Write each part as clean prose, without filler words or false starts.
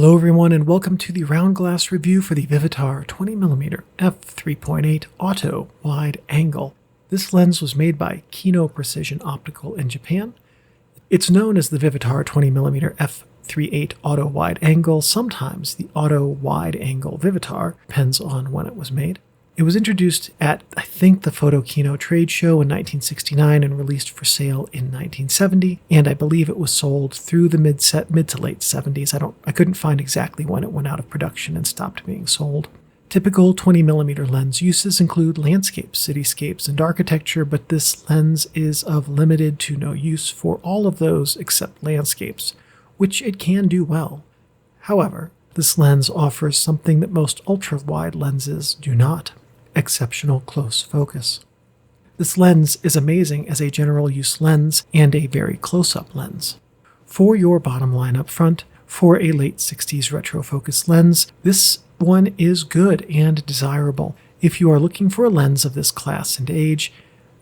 Hello everyone and welcome to the round glass review for the Vivitar 20mm f3.8 auto wide angle. This lens was made by Kino Precision Optical in Japan. It's known as the Vivitar 20mm f3.8 auto wide angle, sometimes the auto wide angle Vivitar, depends on when it was made. It was introduced at, I think, the Photokino trade show in 1969 and released for sale in 1970, and I believe it was sold through the mid to late 70s. I couldn't find exactly when it went out of production and stopped being sold. Typical 20mm lens uses include landscapes, cityscapes, and architecture, but this lens is of limited to no use for all of those except landscapes, which it can do well. However, this lens offers something that most ultra-wide lenses do not: exceptional close focus. This lens is amazing as a general use lens and a very close-up lens. For your bottom line up front, for a late 60s retro focus lens, this one is good and desirable. If you are looking for a lens of this class and age,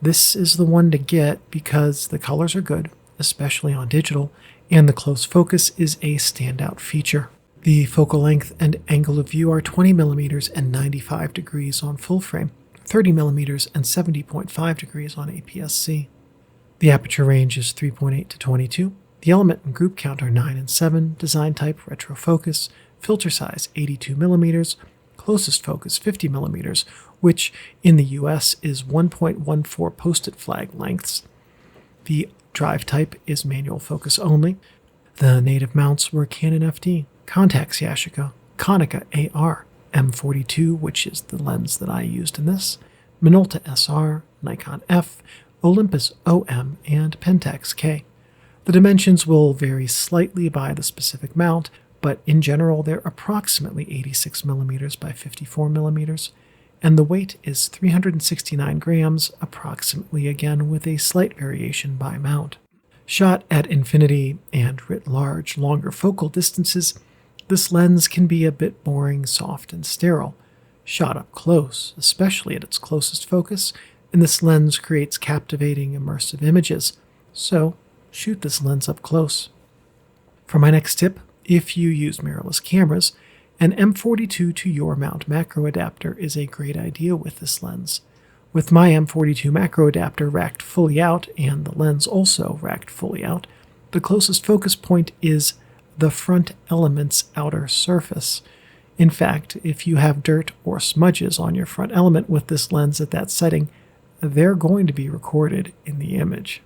this is the one to get because the colors are good, especially on digital, and the close focus is a standout feature. The focal length and angle of view are 20mm and 95 degrees on full frame, 30mm and 70.5 degrees on APS-C. The aperture range is 3.8 to 22. The element and group count are 9 and 7, design type retro focus, filter size 82mm, closest focus 50mm, which in the US is 1.14 post-it flag lengths. The drive type is manual focus only. The native mounts were Canon FD, Contax Yashica, Konica AR, M42, which is the lens that I used in this, Minolta SR, Nikon F, Olympus OM, and Pentax K. The dimensions will vary slightly by the specific mount, but in general they're approximately 86mm by 54mm, and the weight is 369 grams, approximately again with a slight variation by mount. Shot at infinity and writ large, longer focal distances, this lens can be a bit boring, soft, and sterile. Shot up close, especially at its closest focus, and this lens creates captivating, immersive images. So, shoot this lens up close. For my next tip, if you use mirrorless cameras, an M42 to your mount macro adapter is a great idea with this lens. With my M42 macro adapter racked fully out, and the lens also racked fully out, the closest focus point is the front element's outer surface. In fact, if you have dirt or smudges on your front element with this lens at that setting, they're going to be recorded in the image.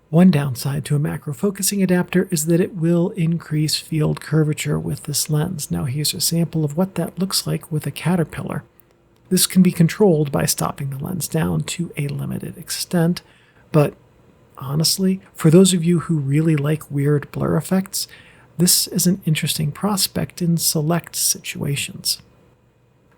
One downside to a macro focusing adapter is that it will increase field curvature with this lens. Now here's a sample of what that looks like with a Caterpillar. This can be controlled by stopping the lens down to a limited extent, but honestly, for those of you who really like weird blur effects, this is an interesting prospect in select situations.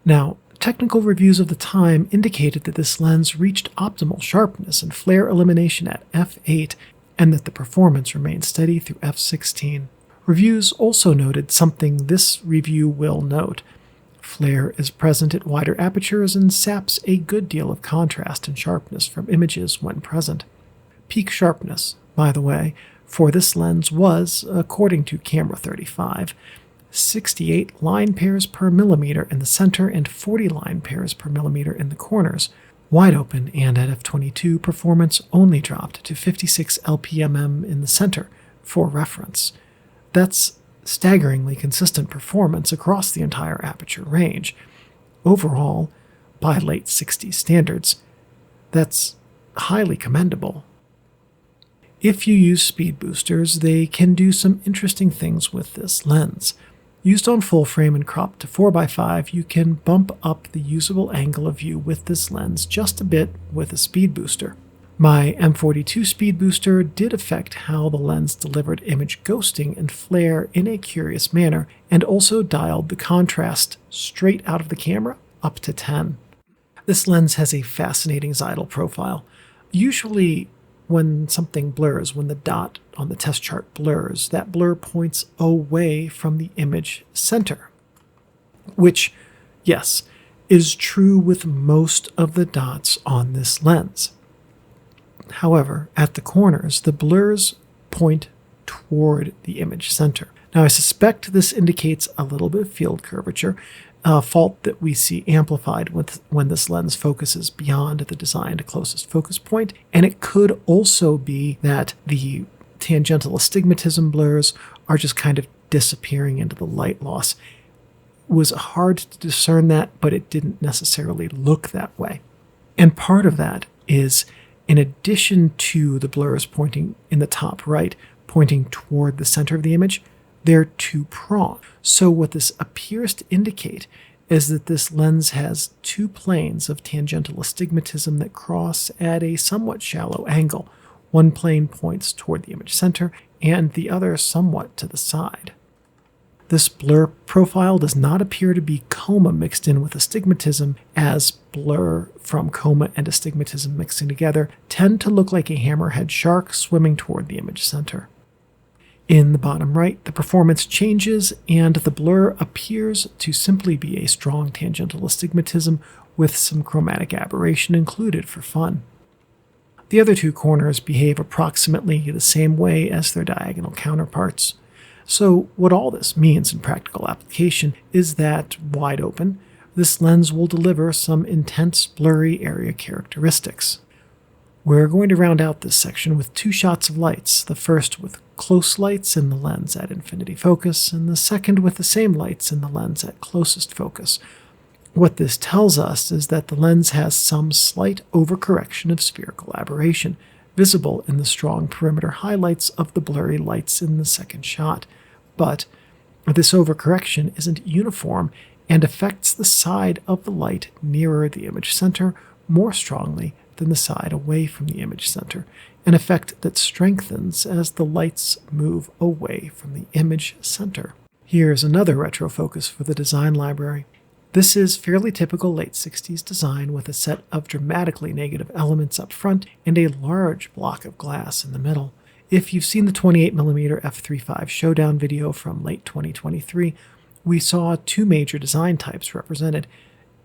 Now, technical reviews of the time indicated that this lens reached optimal sharpness and flare elimination at f8, and that the performance remained steady through f16. Reviews also noted something this review will note. Flare is present at wider apertures and saps a good deal of contrast and sharpness from images when present. Peak sharpness, by the way, for this lens was, according to Camera 35, 68 line pairs per millimeter in the center and 40 line pairs per millimeter in the corners. Wide open and at f22, performance only dropped to 56 lpmm in the center, for reference. That's staggeringly consistent performance across the entire aperture range. Overall, by late 60s standards, that's highly commendable. If you use speed boosters, they can do some interesting things with this lens. Used on full frame and cropped to 4x5, you can bump up the usable angle of view with this lens just a bit with a speed booster. My M42 speed booster did affect how the lens delivered image ghosting and flare in a curious manner, and also dialed the contrast straight out of the camera up to 10. This lens has a fascinating Seidel profile. Usually, when something blurs, when the dot on the test chart blurs, that blur points away from the image center, which, yes, is true with most of the dots on this lens. However, at the corners, the blurs point toward the image center. Now, I suspect this indicates a little bit of field curvature, a fault that we see amplified when this lens focuses beyond the designed closest focus point, and it could also be that the tangential astigmatism blurs are just kind of disappearing into the light loss. It was hard to discern that, but it didn't necessarily look that way. And part of that is, in addition to the blurs pointing in the top right, pointing toward the center of the image, they're two-pronged. So what this appears to indicate is that this lens has two planes of tangential astigmatism that cross at a somewhat shallow angle. One plane points toward the image center, and the other somewhat to the side. This blur profile does not appear to be coma mixed in with astigmatism, as blur from coma and astigmatism mixing together tend to look like a hammerhead shark swimming toward the image center. In the bottom right, the performance changes, and the blur appears to simply be a strong tangential astigmatism with some chromatic aberration included for fun. The other two corners behave approximately the same way as their diagonal counterparts. So what all this means in practical application is that, wide open, this lens will deliver some intense blurry area characteristics. We're going to round out this section with two shots of lights, the first with close lights in the lens at infinity focus, and the second with the same lights in the lens at closest focus. What this tells us is that the lens has some slight overcorrection of spherical aberration, visible in the strong perimeter highlights of the blurry lights in the second shot. But this overcorrection isn't uniform and affects the side of the light nearer the image center more strongly than the side away from the image center, an effect that strengthens as the lights move away from the image center. Here's another retrofocus for the design library. This is fairly typical late 60s design with a set of dramatically negative elements up front and a large block of glass in the middle. If you've seen the 28mm f3.5 showdown video from late 2023, we saw two major design types represented,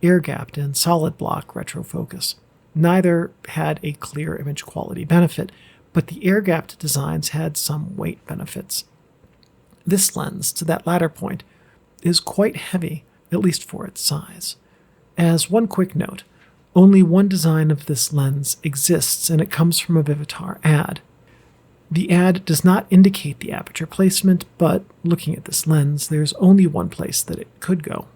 air-gapped and solid block retrofocus. Neither had a clear image quality benefit, but the air-gapped designs had some weight benefits. This lens, to that latter point, is quite heavy, at least for its size. As one quick note, only one design of this lens exists, and it comes from a Vivitar ad. The ad does not indicate the aperture placement, but looking at this lens, there's only one place that it could go.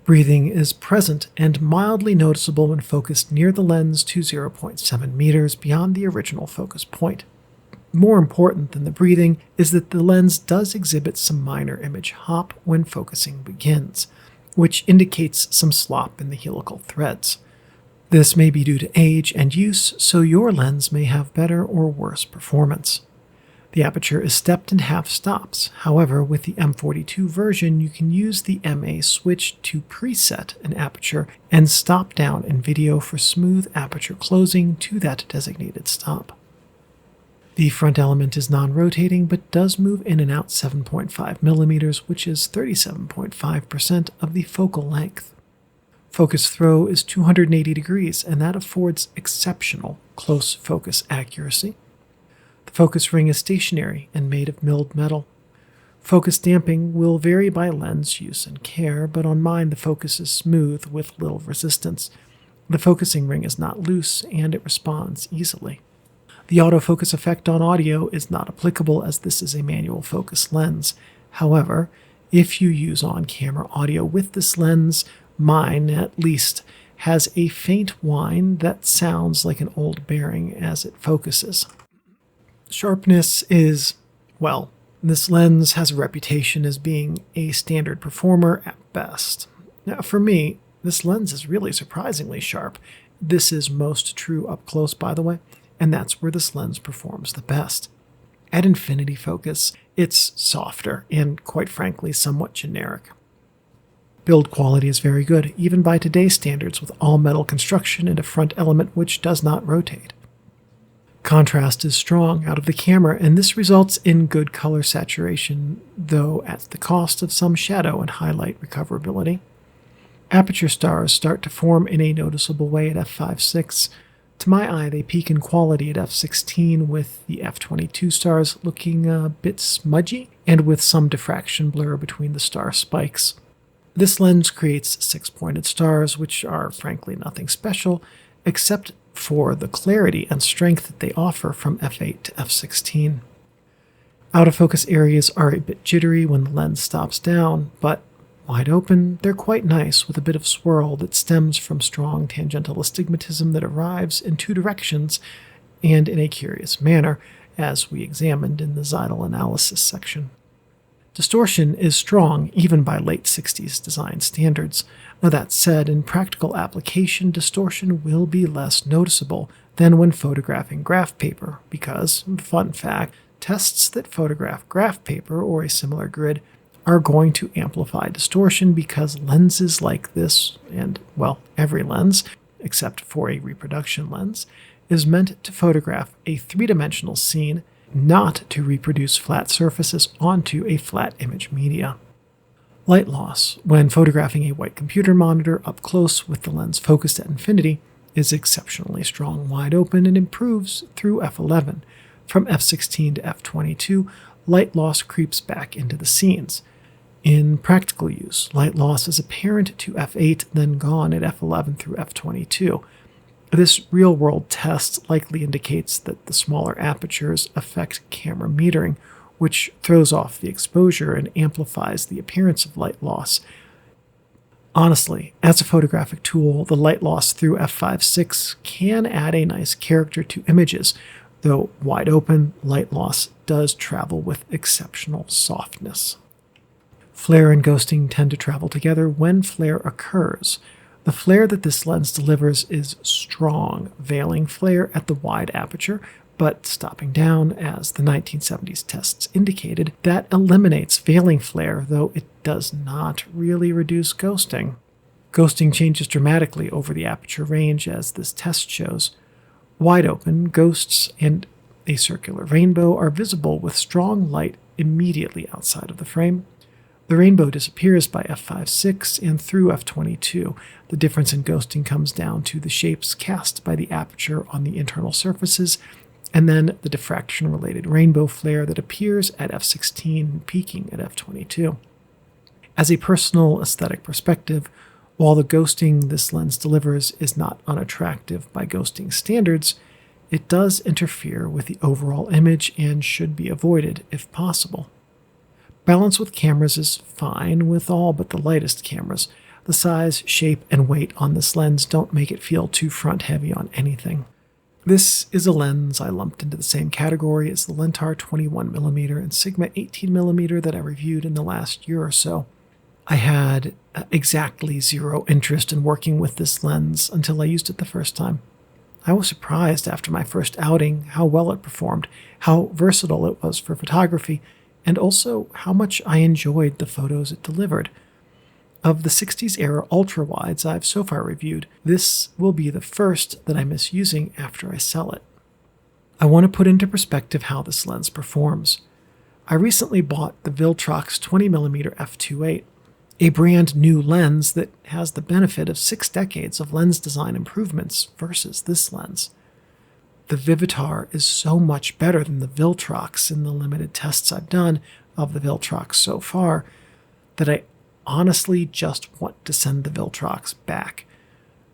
Breathing is present and mildly noticeable when focused near the lens to 0.7 meters beyond the original focus point. More important than the breathing is that the lens does exhibit some minor image hop when focusing begins, which indicates some slop in the helical threads. This may be due to age and use, so your lens may have better or worse performance. The aperture is stepped in half stops. However, with the M42 version, you can use the MA switch to preset an aperture and stop down in video for smooth aperture closing to that designated stop. The front element is non-rotating but does move in and out 7.5 millimeters, which is 37.5% of the focal length. Focus throw is 280 degrees, and that affords exceptional close focus accuracy. The focus ring is stationary and made of milled metal. Focus damping will vary by lens use and care, but on mine the focus is smooth with little resistance. The focusing ring is not loose, and it responds easily. The autofocus effect on audio is not applicable as this is a manual focus lens. However, if you use on-camera audio with this lens, mine at least has a faint whine that sounds like an old bearing as it focuses. Sharpness is, well, this lens has a reputation as being a standard performer at best. Now, for me, this lens is really surprisingly sharp. This is most true up close, by the way, and that's where this lens performs the best. At infinity focus, it's softer and, quite frankly, somewhat generic. Build quality is very good, even by today's standards, with all-metal construction and a front element which does not rotate. Contrast is strong out of the camera, and this results in good color saturation, though at the cost of some shadow and highlight recoverability. Aperture stars start to form in a noticeable way at f5.6. To my eye, they peak in quality at f16, with the f22 stars looking a bit smudgy and with some diffraction blur between the star spikes. This lens creates 6-pointed stars, which are frankly nothing special, except for the clarity and strength that they offer from f8 to f16. Out of focus areas are a bit jittery when the lens stops down, but wide open, they're quite nice with a bit of swirl that stems from strong tangential astigmatism that arrives in two directions and in a curious manner, as we examined in the Seidel analysis section. Distortion is strong even by late 60s design standards. Now that said, in practical application, distortion will be less noticeable than when photographing graph paper because, fun fact, tests that photograph graph paper or a similar grid are going to amplify distortion because lenses like this, and, well, every lens, except for a reproduction lens, is meant to photograph a three-dimensional scene, not to reproduce flat surfaces onto a flat image media. Light loss, when photographing a white computer monitor up close with the lens focused at infinity, is exceptionally strong wide open and improves through f11. From f16 to f22, light loss creeps back into the scenes. In practical use, light loss is apparent to f8, then gone at f11 through f22. This real-world test likely indicates that the smaller apertures affect camera metering, which throws off the exposure and amplifies the appearance of light loss. Honestly, as a photographic tool, the light loss through f5.6 can add a nice character to images, though wide open, light loss does travel with exceptional softness. Flare and ghosting tend to travel together when flare occurs. The flare that this lens delivers is strong, veiling flare at the wide aperture, but stopping down, as the 1970s tests indicated, that eliminates veiling flare, though it does not really reduce ghosting. Ghosting changes dramatically over the aperture range, as this test shows. Wide open, ghosts and a circular rainbow are visible with strong light immediately outside of the frame. The rainbow disappears by f5.6 and through f22. The difference in ghosting comes down to the shapes cast by the aperture on the internal surfaces, and then the diffraction-related rainbow flare that appears at f16, peaking at f22. As a personal aesthetic perspective, while the ghosting this lens delivers is not unattractive by ghosting standards, it does interfere with the overall image and should be avoided if possible. Balance with cameras is fine with all but the lightest cameras. The size, shape, and weight on this lens don't make it feel too front-heavy on anything. This is a lens I lumped into the same category as the Lentar 21mm and Sigma 18mm that I reviewed in the last year or so. I had exactly zero interest in working with this lens until I used it the first time. I was surprised after my first outing how well it performed, how versatile it was for photography, and also how much I enjoyed the photos it delivered. Of the 60s-era ultrawides I've so far reviewed, this will be the first that I miss using after I sell it. I want to put into perspective how this lens performs. I recently bought the Viltrox 20mm f2.8, a brand new lens that has the benefit of 6 decades of lens design improvements versus this lens. The Vivitar is so much better than the Viltrox in the limited tests I've done of the Viltrox so far that I honestly just want to send the Viltrox back.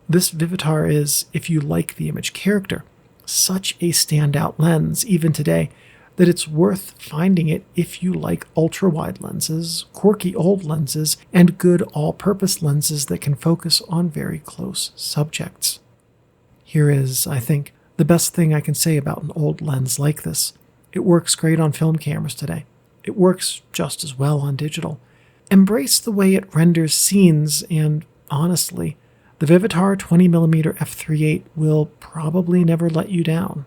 This Vivitar is, if you like the image character, such a standout lens even today that it's worth finding it if you like ultra-wide lenses, quirky old lenses, and good all-purpose lenses that can focus on very close subjects. Here is, I think, the best thing I can say about an old lens like this. It works great on film cameras today. It works just as well on digital. Embrace the way it renders scenes, and honestly, the Vivitar 20mm f3.8 will probably never let you down.